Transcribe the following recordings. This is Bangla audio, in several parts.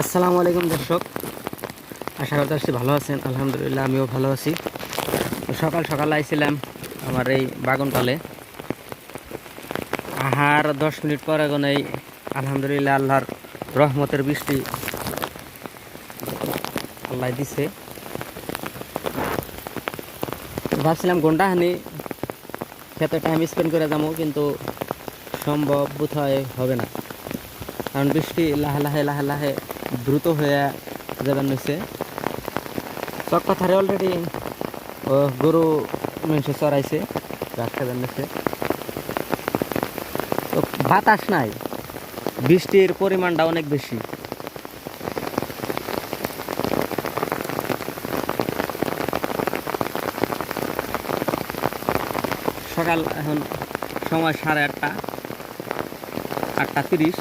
আসসালামু আলাইকুম দর্শক, আশা করতে ভালো আছেন। আলহামদুলিল্লাহ আমিও ভালো আছি। তো সকাল সকাল আইছিলাম আমার এই বাগানটালে। আহার 10 মিনিট পর এখন এই আলহামদুলিল্লাহ আল্লাহর রহমতের বৃষ্টি আল্লাহ দিছে। ভাবছিলাম ঘন্টাখানি খেতে টাইম স্পেন্ড করে যাবো, কিন্তু সম্ভব বোধহয় হবে না, কারণ বৃষ্টি লাহে লাহে লাহে লাহে দ্রুত হয়ে যাবেন নিচ্ছে। চকপাথারে অলরেডি গরু মানুষ চড়াইছে, ঘাস খাবার নিচ্ছে। তো বাতাস নাই, বৃষ্টির পরিমাণটা অনেক বেশি। সকাল এখন সময় 8:30, 8:30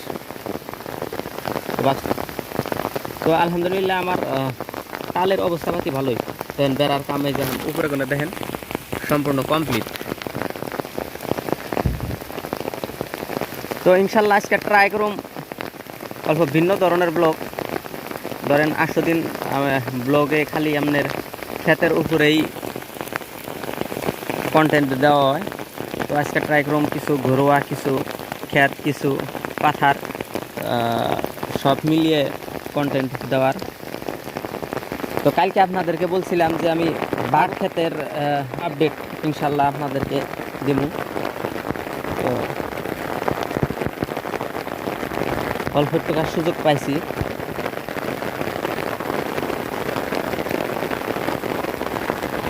বাজছে। তো আলহামদুলিল্লাহ আমার তালের অবস্থা পাতি ভালোই। দেখেন বেড়ার কামে যখন উপরে কোনো দেখেন সম্পূর্ণ কমপ্লিট। তো ইনশাল্লাহ আজকে ট্রাই করুম অল্প ভিন্ন ধরনের ব্লগ। ধরেন 8 দিন ব্লগে খালি আপনার ক্ষেতের উপরেই কন্টেন্ট দেওয়া হয়। তো আজকে ট্রাই করুম কিছু ঘরোয়া, কিছু ক্ষেত, কিছু পাথার, সব মিলিয়ে কন্টেন্ট দেওয়ার। তো কালকে আপনাদেরকে বলছিলাম যে আমি বাঘ ক্ষেতের আপডেট ইনশাল্লাহ আপনাদেরকে দেব। তো অল্প টাকার সুযোগ পাইছি।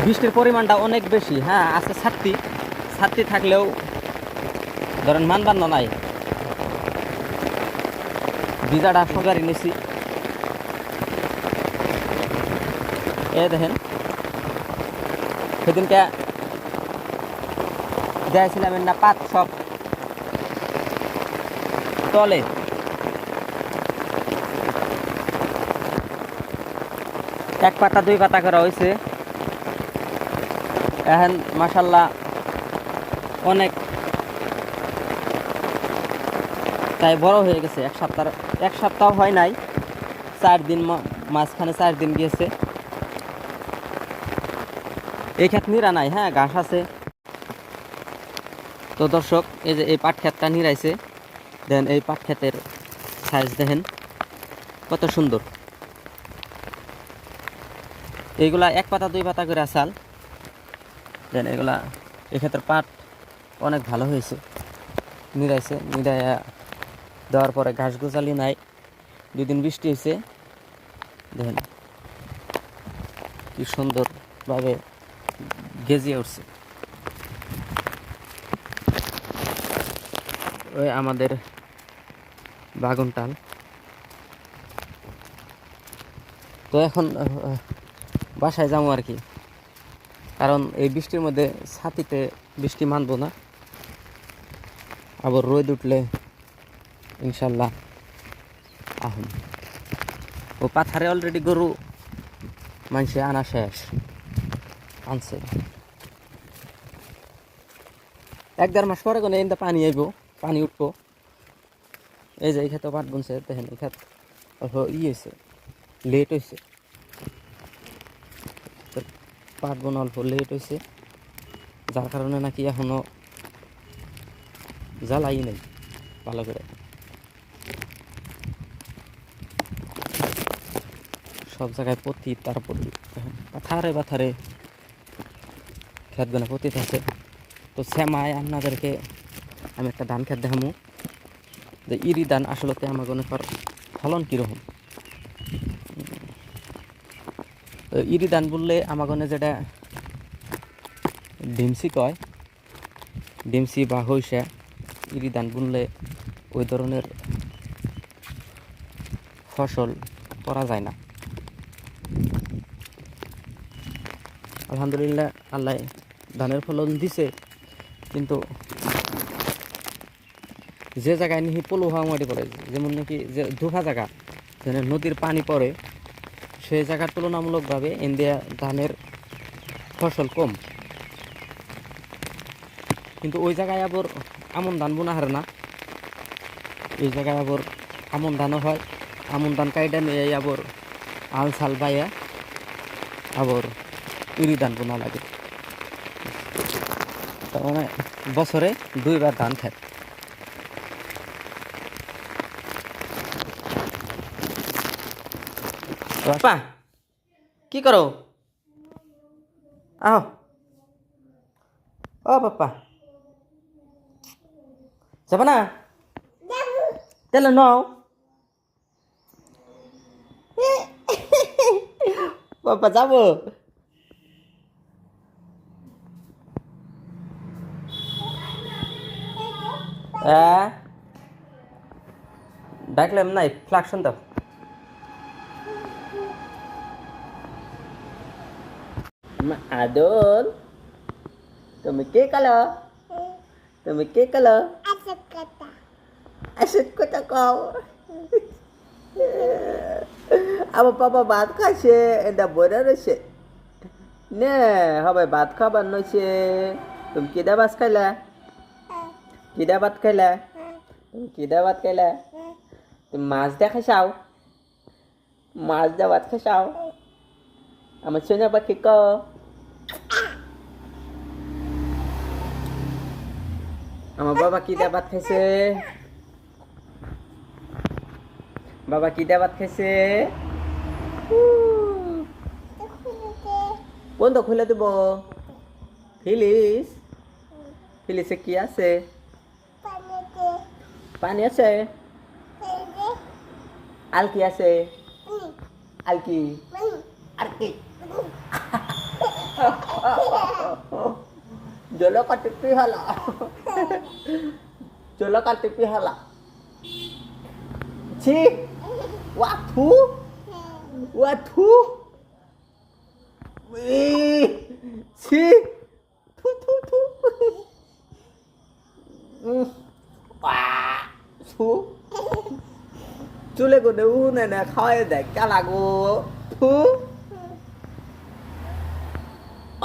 বৃষ্টির পরিমাণটা অনেক বেশি। হ্যাঁ, আছে ছাত্রী থাকলেও ধরেন মানবান্ন নাই, ভিজাটা সজারি নিছি। এ দেখেন সেদিনকে দিয়েছিলাম না পাত সব তলে। এক পাতা 2 পাতা করা হয়েছে। এখন মাশাল্লাহ অনেক তাই বড় হয়ে গেছে। এক সপ্তাহ হয় নাই, 4 দিন, মাঝখানে 4 দিন গিয়েছে। এই ক্ষেত নিরা নাই, হ্যাঁ ঘাস আছে। তো দর্শক, এই যে এই পাট ক্ষেতটা নিরাইছে, দেখেন এই পাট ক্ষেতের সাইজ দেখেন কত সুন্দর। এইগুলা 1 পাতা 2 পাতা করে আসাল। দেন এগুলা এই ক্ষেতের পাট অনেক ভালো হয়েছে। নিরাইছে, নিরাইয়া দেওয়ার পরে ঘাস গোছালি নাই। 2 দিন বৃষ্টি হয়েছে, দেখেন কি সুন্দরভাবে গেজিয়ে উঠছে। ওই আমাদের বাগুনটাল। তো এখন বাসায় যাবো আর কি, কারণ এই বৃষ্টির মধ্যে ছাতিতে বৃষ্টি মানবো না। আবার রোদ উঠলে ইনশাল্লাহ আহম। ও পাথারে অলরেডি গরু মানুষে আনা শেষ, আনছে। 1-1.5 মাস পরে কোনো এনতে পানি আইব, পানি উঠবো। এই যে এই ক্ষেতে পাট বুনছে, দেখেন এই ক্ষেত অল্প হয়েছে, লেট হয়েছে। পাট বোনা অল্প লেট হয়েছে, যার কারণে নাকি এখনো জ্বালাই নেই ভালো করে। সব জায়গায় পতিত তার পতিত, পাথারে পাথারে ক্ষেতগুলো পতিত আছে। তো শ্যামায় আপনাদেরকে আমি একটা ধান ক্ষেত দেখামু, যে ইরি ধান আসলে আমার মনে কর ফলন কীরকম। ইরি ধান বললে আমাগনে যেটা ডিমসি কয়, ডিমসি বা হইসা, ইরি ধান বুনলে ওই ধরনের ফসল করা যায় না। আলহামদুলিল্লাহ আল্লাহ ধানের ফলন দিছে, কিন্তু যে জায়গায় নাকি পলুহা মাটি পড়ে, যেমন নাকি যে দুফা জায়গা, যেন নদীর পানি পড়ে, সেই জায়গার তুলনামূলকভাবে ইন্ডিয়া ধানের ফসল কম। কিন্তু ওই জায়গায় আবার আমন ধান বোনা হারে না, এই জায়গায় আবার আমন ধানও হয়, আমন ধান কাইটা নিয়ে আবার আল সাল বাইয়া আবার ইরি ধান বোনা লাগে। তার মানে বছরে 2 বার ধান খায়। বাপা কি করো? আহ ও বাপা যাবা না? তাহলে নাও। বাবা যাবো। ডাকলাম নাই ফ্লাকশন দাও। আদল তুমি কে কালো? তুমি কে কালো? আসত কথা কও। আমার পাপা ভাত খাইছে, এটা বইরা রয়েছে নে হবে ভাত খাবার নইছে। তুমি কিদা ভাত খাইলা? কিদা ভাত খাইলা? তুমি কিদা ভাত খাইলা? তুমি মাছ দিয়ে খাইছাও? মাছ দিয়ে ভাত খাইছাও? আমার সোনা পাখি ক। আমার বাবা কিদা ভাত খাইছে? বাবা কিদা ভাত খাইছে? বন্ধ খুলে দেব। ফিলিস ফিলিসে কি আছে? পানি আছে। আর কি আছে? আর কি? আর কি? জলকা টিপি হলা। জলকা টিপি হলা। ছি ওয়াথু ওয়াথু ছি থু থু থু থু চুলে করে উনে না খাওয়াই দেয় কে লাগো থু।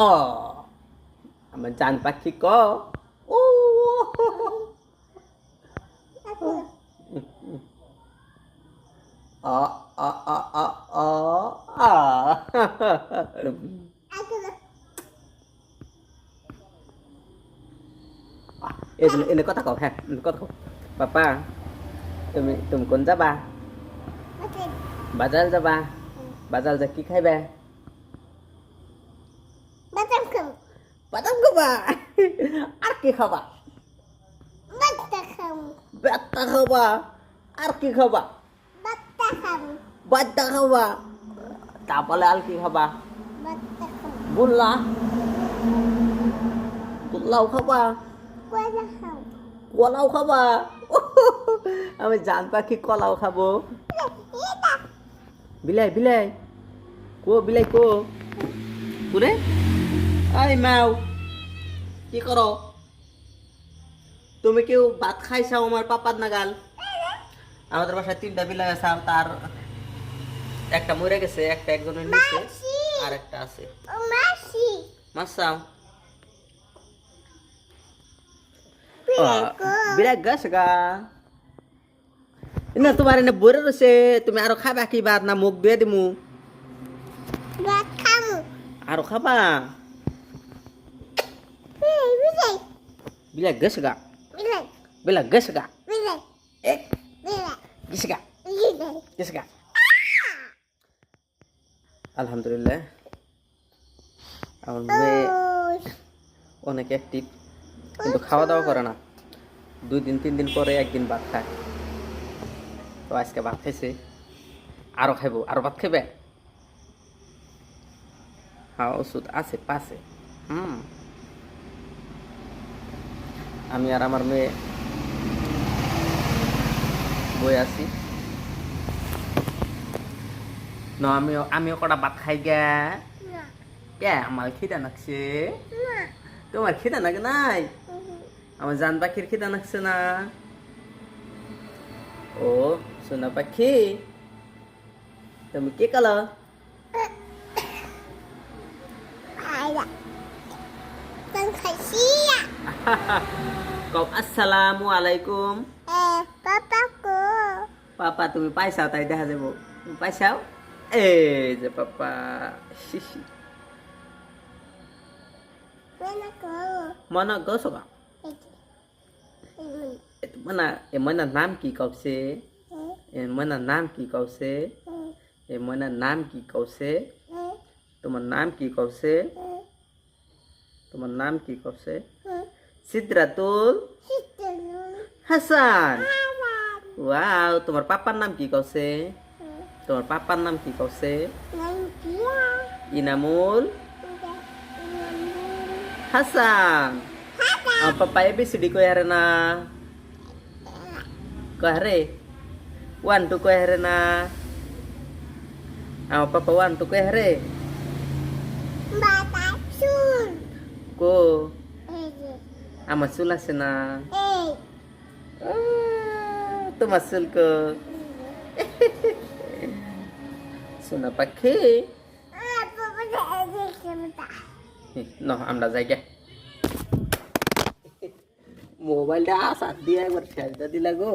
ও আমার জান পাখি ক ও আ আ আ আ আ আ এনে কথা কও। হ্যাঁ কথা কও। পাপা তুমি কোন যাবা? বাজার যাবা? বাজার যা কি খাইবে? বাদাম খাবা। আর কি খাবা? বেত্তা খাবা। আর কি খাবা? বাদ্দা খাবা। তারপরে আর কি খাবা? বুল্লা বুল্লাও খাবা। কলাও খাবা। আমি জান পাখি কলাও খাবো। বিলাই বিলাই কো বিলাই কো কুরে আই মাও কি করো? তুমি কেউ ভাত খাইছাও আমার পাপার নাগাল? আমাদের বাসায় 3টা বিলাই আছে, আর তার একটা মরে গেছে, একটা একজনের নিচে আর একটা আছে। মাসাও বিলাই গাছ গা না তোমার এনে বইরে রয়েছে। তুমি আরো খাবা কি ভাত না মুখ দিয়ে দিমু? আরো খাবা? বিলাই গাছ গা বিলাই গাছ গা গেছে গা গেছে গা। আলহামদুলিল্লাহ আমার মেয়ে অনেক অ্যাক্টিভ, কিন্তু খাওয়া দাওয়া করে না। 2 দিন 3 দিন পরে একদিন ভাত খায়। তো আজকে ভাত খাইছে, আরো খাইবো। আরো ভাত খাইবে? হ্যাঁ ওষুধ আছে পাশে। আমি আর আমার মেয়ে বই আছি। না আমিও কটা ভাত খাই গে। কে আমার খিদা লাগছে? তোমার খিদা লাগে নাই? আমার জান পাখির খিদা লাগছে না? ও সোনা পাখি তুমি কে কালো? কও আসসালামু আলাইকুম। পাপা তুমি পাইছাও তাই দেখা যাব তুমি পাইছাও এই যে পাপা শিশি মনা গসবা মনা নাম কি কওছে মনা নাম কি কওছে মনা নাম কি কওছে তোমার নাম কি কওছে তোমার নাম কি কওছে সিদ্রাতুল হাসান ওয়াও তোমার পাপার নাম কি কওছে তোমার পাপার নাম কি কওছে ইনামুল হাসান আমার পাপা এবিসিডি কই হারে না কই হারে 1 2 কই হারে না আমার পাপা 1 2 কই হারে কো আমার চুল আছে না তোমার চুল কো সোনা পাখি ন আমরা যাই গে মোবাইলটা সাত দিয়ে একবার শেষটা দিলা গো